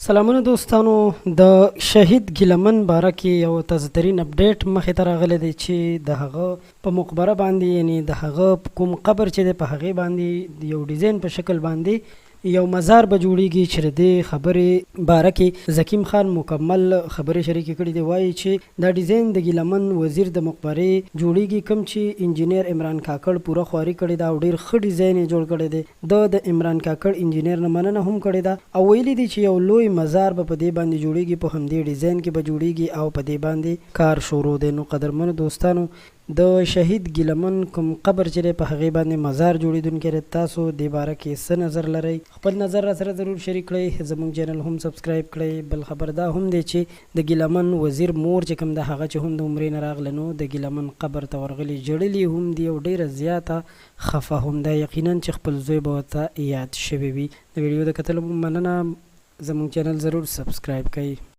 سلامونه دوستانو د شهید ګیلمن باره کې یو تازه ترین اپډیټ مخې ته راغلی دی چې د هغه په مقبره باندې یعنی د هغه کوم قبر چې دی په هغې باندې یو ډیزاین په شکل باندې یو مزار به جوړیږي چې د دې خبرې باره کې زکیم خان مکمل خبرې شریکې کړي دی. وایي چې دا ډیزاین د ګیلمن وزیر د مقبرې جوړیږي کوم چې انجینیر عمران کاکړ پوره خواري کړې ده او ډېر ښه ډیزاین یې جوړ کړی دی. د عمران کاکړ انجینیر نه مننه هم کړې ده او ویلي دي چې یو لوی مزار به په دې باندې جوړیږي، په همدې ډیزاین کې به جوړیږي او په دې باندې کار شروع دی. نو قدرمنو دوستانو د شهید ګیلمن کوم قبر چې دی په هغې باندې مزار جوړېدونکی دی، تاسو دې باره کې څه نظر لرئ؟ خپل نظر را سره ضرور شریک کړئ، زموږ چینل هم سبسکرایب کړئ. بل خبر دا هم دی چې د ګیلمن وزیر مور چې کوم ده هغه چې هم د عمرې نه راغله نو د ګیلمن قبر ته ورغلي ژړلي هم دي او ډېره زیاته خفه هم ده، یقینا چې خپل زوی به ورته یاد شوی وي. د ویډیو د کتلو مننه، زموږ چینل ضرور سبسکرایب کړئ.